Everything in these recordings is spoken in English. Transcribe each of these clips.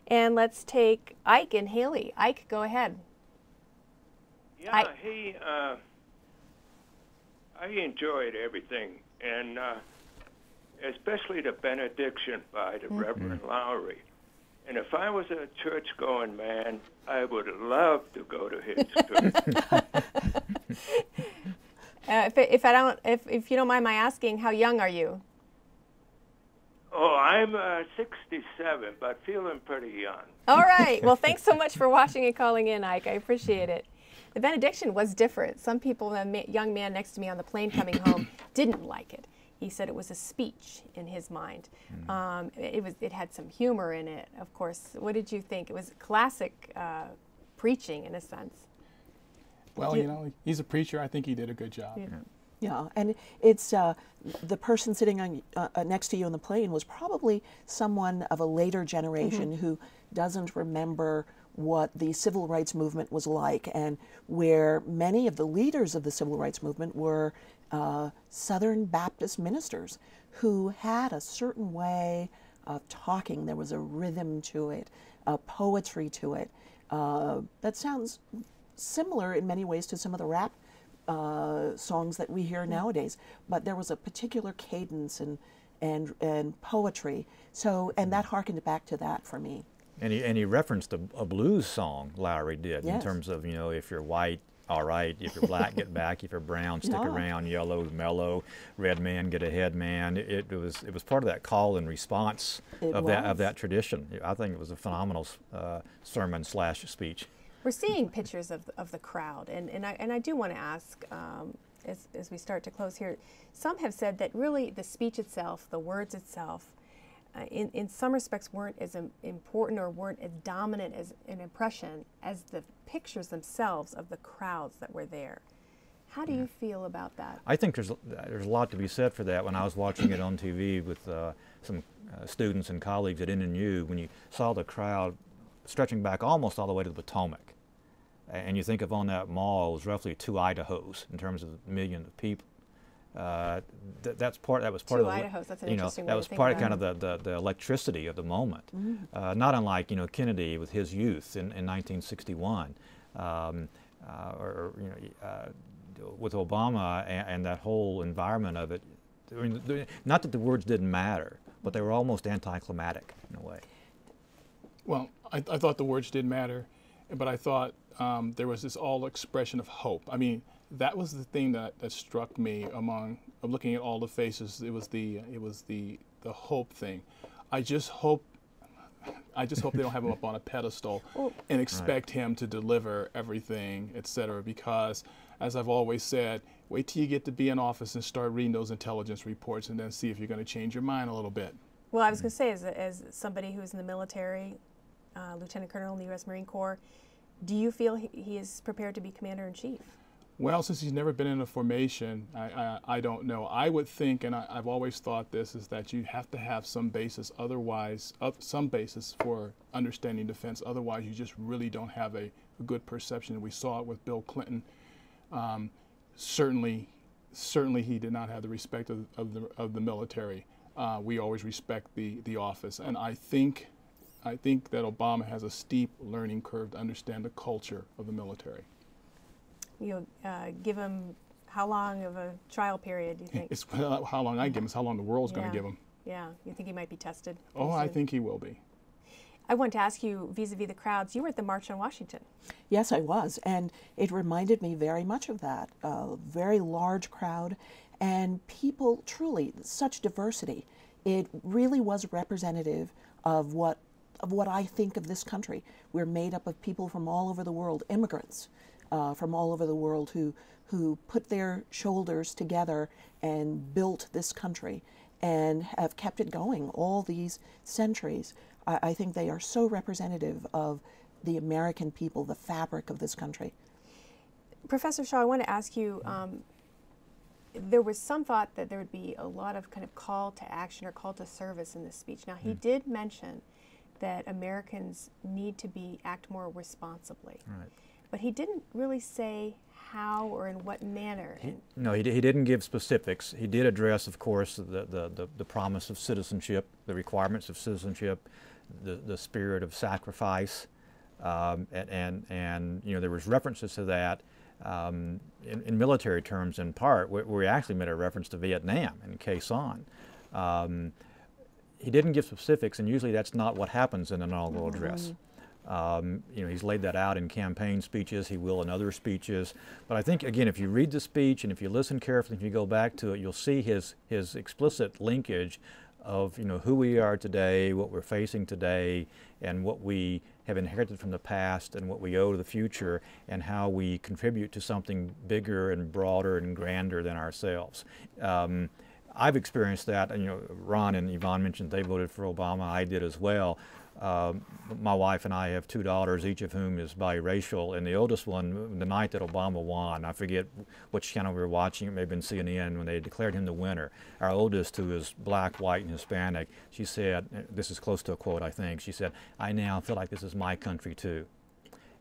And let's take Ike and Haley. Ike, go ahead. Yeah, I enjoyed everything, and especially the benediction by the Reverend Lowry. And if I was a church-going man, I would love to go to his church. If you don't mind my asking, how young are you? Oh, I'm 67, but feeling pretty young. All right. Well, thanks so much for watching and calling in, Ike. I appreciate it. The benediction was different. Some people, the young man next to me on the plane coming home, didn't like it. He said it was a speech in his mind. It had some humor in it, of course. What did you think? It was classic preaching in a sense. Well, you know, he's a preacher. I think he did a good job. Yeah. Yeah, and it's the person sitting on, next to you on the plane was probably someone of a later generation who doesn't remember what the civil rights movement was like, and where many of the leaders of the civil rights movement were Southern Baptist ministers who had a certain way of talking. There was a rhythm to it, a poetry to it. That sounds similar in many ways to some of the rap songs that we hear nowadays, but there was a particular cadence and poetry. So, and that harkened back to that for me. And he referenced a blues song, Lowry did, in terms of, you know, if you're white, all right, if you're black, get back, if you're brown, stick around, yellow, mellow, red man, get ahead, man. It was part of that call and response of that tradition. I think it was a phenomenal sermon / speech. We're seeing pictures of the crowd, and I do want to ask, as we start to close here, some have said that really the speech itself, the words itself, in some respects weren't as important or weren't as dominant as an impression as the pictures themselves of the crowds that were there. How do you feel about that? I think there's a lot to be said for that. When I was watching it on TV with some students and colleagues at NNU, when you saw the crowd stretching back almost all the way to the Potomac, and you think of on that mall, it was roughly 2 Idahos in terms of millions of people. That was part of the, Idahos, that's an interesting way that was to think part of about kind of the electricity of the moment. Not unlike, you know, Kennedy with his youth in 1961, with Obama and that whole environment of it. I mean, not that the words didn't matter, but they were almost anticlimactic in a way. Well, I thought the words did matter, but I thought there was this all expression of hope. I mean, that was the thing that struck me among looking at all the faces. It was the hope thing. I just hope they don't have him up on a pedestal and expect him to deliver everything, etc. Because, as I've always said, wait till you get to be in office and start reading those intelligence reports, and then see if you're going to change your mind a little bit. Well, I was going to say, as somebody who's in the military, Lieutenant Colonel in the U.S. Marine Corps, do you feel he is prepared to be Commander-in-Chief? Well, since he's never been in a formation, I don't know. I would think, and I've always thought this, is that you have to have some basis, otherwise, some basis for understanding defense. Otherwise, you just really don't have a good perception. We saw it with Bill Clinton. Certainly he did not have the respect of the military. We always respect the office, and I think that Obama has a steep learning curve to understand the culture of the military. You'll give him how long of a trial period, do you think? It's how long I give him, it's how long the world's going to give him. Yeah, you think he might be tested? Oh, I think he will be. I want to ask you, vis-a-vis the crowds, you were at the March on Washington. Yes, I was, and it reminded me very much of that. A very large crowd, and people, truly, such diversity. It really was representative of what I think of this country. We're made up of people from all over the world, immigrants from all over the world who put their shoulders together and built this country and have kept it going all these centuries. I think they are so representative of the American people, the fabric of this country. Professor Shaw, I want to ask you, there was some thought that there would be a lot of kind of call to action or call to service in this speech. Now, he did mention that Americans need to act more responsibly. Right. But he didn't really say how or in what manner. He didn't give specifics. He did address, of course, the promise of citizenship, the requirements of citizenship, the spirit of sacrifice, and you know, there was references to that in military terms in part, where we actually made a reference to Vietnam and Khe Sanh. He didn't give specifics, and usually that's not what happens in an inaugural address. You know, he's laid that out in campaign speeches, he will in other speeches. But I think, again, if you read the speech and if you listen carefully, if you go back to it, you'll see his explicit linkage of, you know, who we are today, what we're facing today, and what we have inherited from the past and what we owe to the future, and how we contribute to something bigger and broader and grander than ourselves. I've experienced that, and you know, Ron and Yvonne mentioned they voted for Obama. I did as well. My wife and I have 2 daughters, each of whom is biracial, and the oldest one, the night that Obama won, I forget which channel we were watching, it may have been CNN, when they declared him the winner. Our oldest, who is black, white, and Hispanic, she said, this is close to a quote, I think, she said, "I now feel like this is my country too."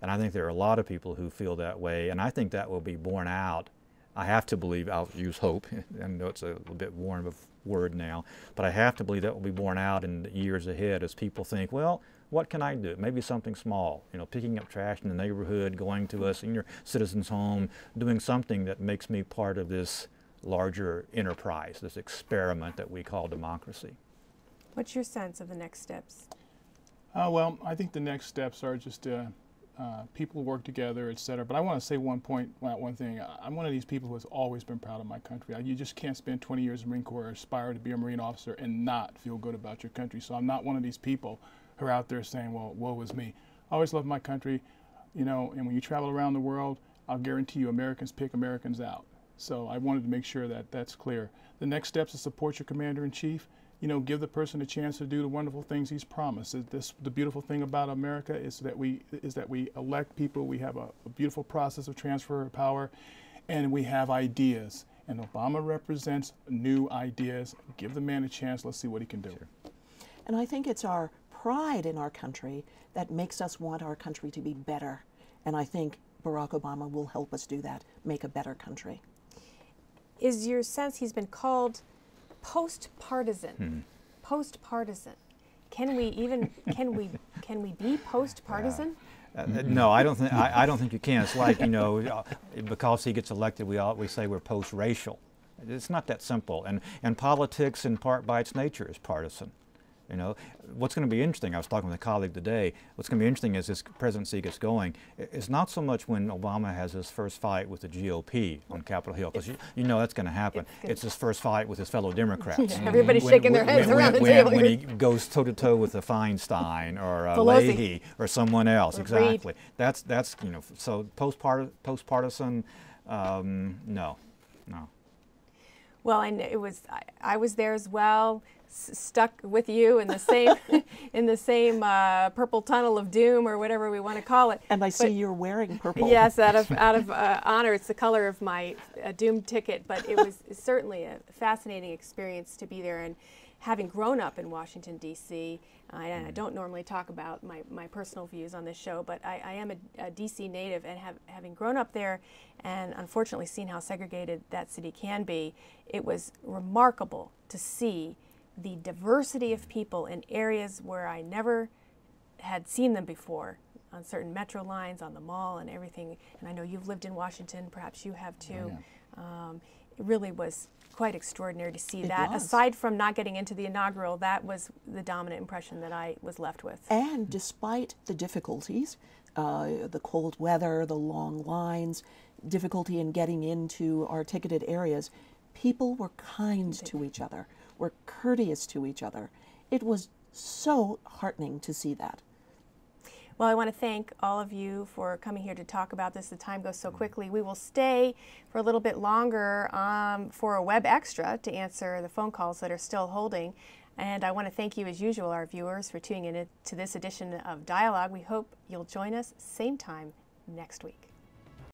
And I think there are a lot of people who feel that way, and I think that will be borne out. I have to believe, I'll use hope, I know it's a little bit worn of a word now, but I have to believe that will be borne out in the years ahead as people think, well, what can I do? Maybe something small, you know, picking up trash in the neighborhood, going to a senior citizen's home, doing something that makes me part of this larger enterprise, this experiment that we call democracy. What's your sense of the next steps? Well, I think the next steps are just people work together, et cetera. But I want to say one thing. I'm one of these people who has always been proud of my country. You just can't spend 20 years in the Marine Corps or aspire to be a Marine officer and not feel good about your country. So I'm not one of these people who are out there saying, well, woe is me. I always love my country, you know, and when you travel around the world, I'll guarantee you Americans pick Americans out. So I wanted to make sure that that's clear. The next steps is support your commander-in-chief. You know, give the person a chance to do the wonderful things he's promised. The beautiful thing about America is that we elect people. We have a beautiful process of transfer of power, and we have ideas. And Obama represents new ideas. Give the man a chance. Let's see what he can do. Sure. And I think it's our pride in our country that makes us want our country to be better. And I think Barack Obama will help us do that, make a better country. Is your sense he's been called post-partisan? Post-partisan. Can we be post-partisan? No, I don't think you can. It's like, you know, because he gets elected, we say we're post-racial. It's not that simple. And politics, in part by its nature, is partisan. You know, what's going to be interesting, I was talking with a colleague today, what's going to be interesting as this presidency gets going, is not so much when Obama has his first fight with the GOP on Capitol Hill, because you know that's going to happen. It's his first fight with his fellow Democrats. Everybody's shaking their heads around the table. When he goes toe-to-toe with a Feinstein or a Leahy or someone else, exactly. That's, you know, so post-partisan, no. Well, and it was, I was there as well, stuck with you in the same in the same purple tunnel of doom, or whatever we want to call it. And I see you're wearing purple. Yes, out of honor. It's the color of my doom ticket. But it was certainly a fascinating experience to be there. And having grown up in Washington, D.C., I don't normally talk about my personal views on this show, but I am a D.C. native, and having grown up there and unfortunately seen how segregated that city can be, it was remarkable to see the diversity of people in areas where I never had seen them before, on certain metro lines, on the mall and everything. And I know you've lived in Washington, perhaps you have too. Oh, yeah. It really was quite extraordinary to see that. Aside from not getting into the inaugural, that was the dominant impression that I was left with. And despite the difficulties, the cold weather, the long lines, difficulty in getting into our ticketed areas, people were kind to each other, were courteous to each other. It was so heartening to see that. Well, I want to thank all of you for coming here to talk about this. The time goes so quickly. We will stay for a little bit longer for a web extra to answer the phone calls that are still holding. And I want to thank you, as usual, our viewers, for tuning in to this edition of Dialogue. We hope you'll join us same time next week.